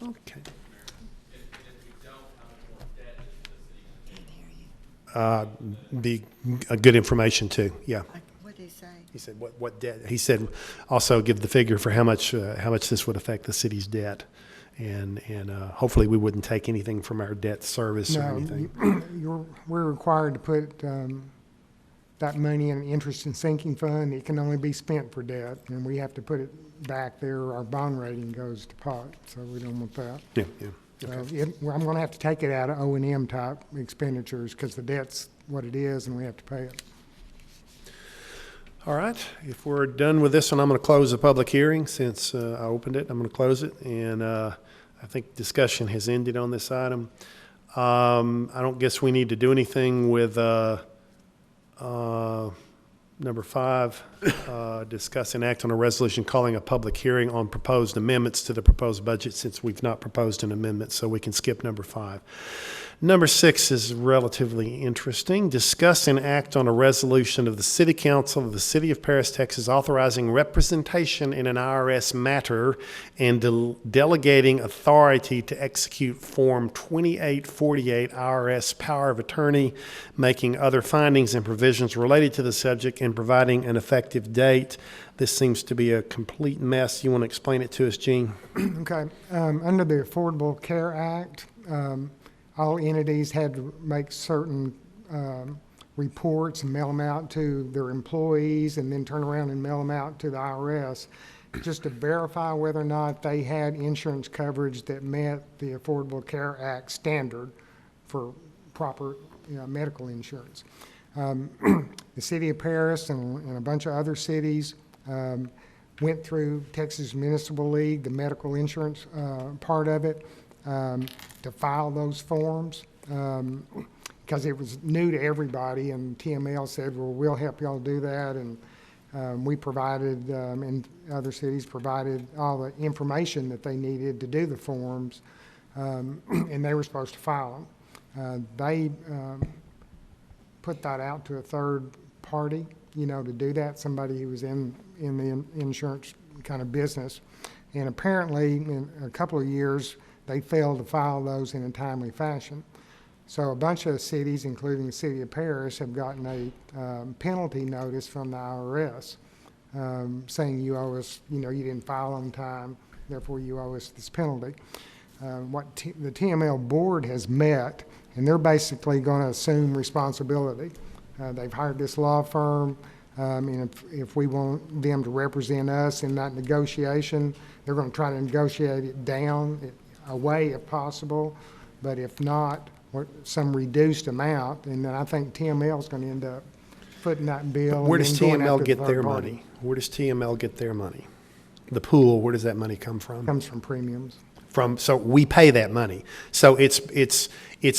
Okay. Be a good information too. Yeah. What did he say? He said what debt? He said also give the figure for how much this would affect the city's debt, and hopefully we wouldn't take anything from our debt service or No, anything. we're required to put that money in an interest and sinking fund. It can only be spent for debt, and we have to put it back there. Our bond rating goes to pot, so we don't want that. Yeah. So I'm going to have to take it out of O&M type expenditures because the debt's what it is, and we have to pay it. All right. If we're done with this one, I'm going to close the public hearing since I opened it. I'm going to close it, and I think discussion has ended on this item. I don't guess we need to do anything with number 5, discuss and act on a resolution calling a public hearing on proposed amendments to the proposed budget, since we've not proposed an amendment, so we can skip number 5. Number 6 is relatively interesting. Discuss and act on a resolution of the City Council of the City of Paris, Texas, authorizing representation in an IRS matter and delegating authority to execute Form 2848 IRS Power of Attorney, making other findings and provisions related to the subject, and providing an effective date. This seems to be a complete mess. You want to explain it to us, Gene? Okay. Under the Affordable Care Act, all entities had to make certain reports and mail them out to their employees and then turn around and mail them out to the IRS just to verify whether or not they had insurance coverage that met the Affordable Care Act standard for proper medical insurance. The City of Paris and a bunch of other cities went through Texas Municipal League, the medical insurance part of it, to file those forms because it was new to everybody, and TML said, well, we'll help y'all do that, and We provided, and other cities provided all the information that they needed to do the forms, and they were supposed to file them. They put that out to a third party, to do that, somebody who was in the insurance kind of business. And apparently, in a couple of years, they failed to file those in a timely fashion. So a bunch of cities, including the city of Paris, have gotten a penalty notice from the IRS saying you owe us, you didn't file on time, therefore you owe us this penalty. The TML board has met, and they're basically going to assume responsibility. They've hired this law firm, and if we want them to represent us in that negotiation, they're going to try to negotiate it down, away if possible, but if not, some reduced amount, and then I think TML is going to end up footing that bill. Where and does then going TML after get the their third party. money? Where does TML get their money? The pool, where does that money come from? Comes from premiums. So we pay that money. So it's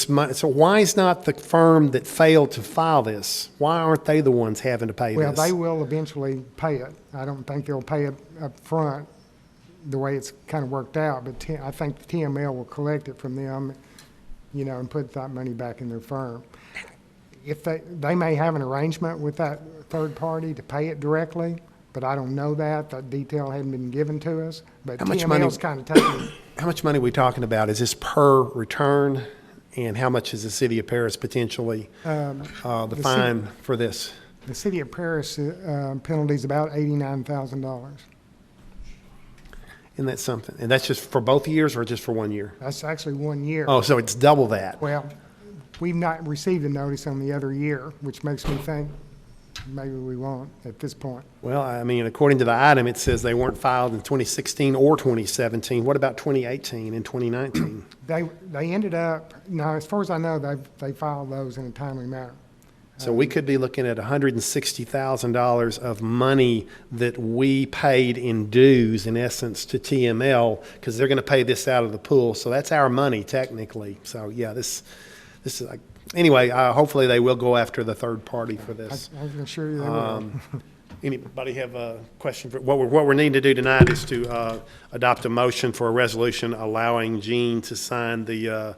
money. So why is not the firm that failed to file this, why aren't they the ones having to pay Well, this? they will eventually pay it. I don't think they'll pay it up front the way it's kind of worked out, but I think TML will collect it from them, and put that money back in their firm. If they may have an arrangement with that third party to pay it directly, but I don't know that. That detail hadn't been given to us, but How much money- TML's kind of taking. How much money are we talking about? Is this per return? And how much is the city of Paris potentially, the fine for this? The city of Paris penalty is about $89,000. Isn't that something? And that's just for both years or just for 1 year? That's actually 1 year. Oh, so it's double that. Well, we've not received a notice on the other year, which makes me think maybe we won't at this point. Well, I mean, according to the item, it says they weren't filed in 2016 or 2017. What about 2018 and 2019? They ended up, now, as far as I know, they filed those in a timely manner. So we could be looking at $160,000 of money that we paid in dues, in essence, to TML, because they're going to pay this out of the pool. So that's our money, technically. So, yeah, this is like, anyway, hopefully they will go after the third party for this. I can assure you they will. Anybody have a question? What we're needing to do tonight is to adopt a motion for a resolution allowing Gene to sign the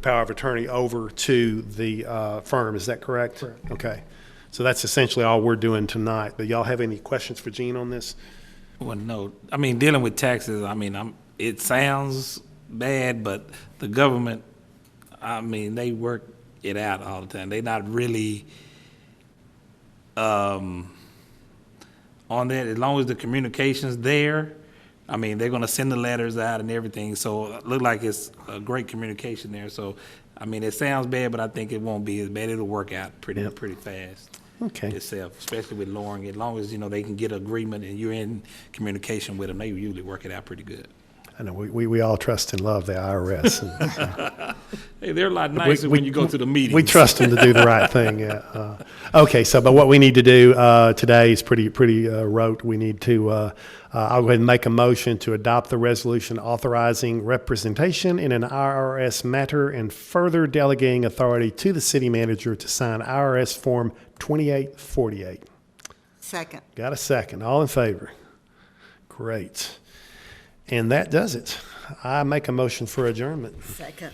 power of attorney over to the firm. Is that correct? Correct. Okay. So that's essentially all we're doing tonight. But y'all have any questions for Gene on this? Well, no, I mean, dealing with taxes, I mean, it sounds bad, but the government, I mean, they work it out all the time. They're not really, on that, as long as the communication's there, I mean, they're gonna send the letters out and everything, so it look like it's a great communication there, so, I mean, it sounds bad, but I think it won't be as bad, it'll work out pretty fast. Okay. Itself, especially with lowering it, as long as, they can get agreement and you're in communication with them, they usually work it out pretty good. I know we all trust and love the IRS. And, Hey, they're a lot nicer when you go to the meetings. we trust them to do the right thing. Yeah. Okay. So, but what we need to do today is pretty rote. We need to. I'll go ahead and make a motion to adopt the resolution authorizing representation in an IRS matter and further delegating authority to the city manager to sign IRS Form 2848. Second. Got a second? All in favor? Great. And that does it. I make a motion for adjournment. Second.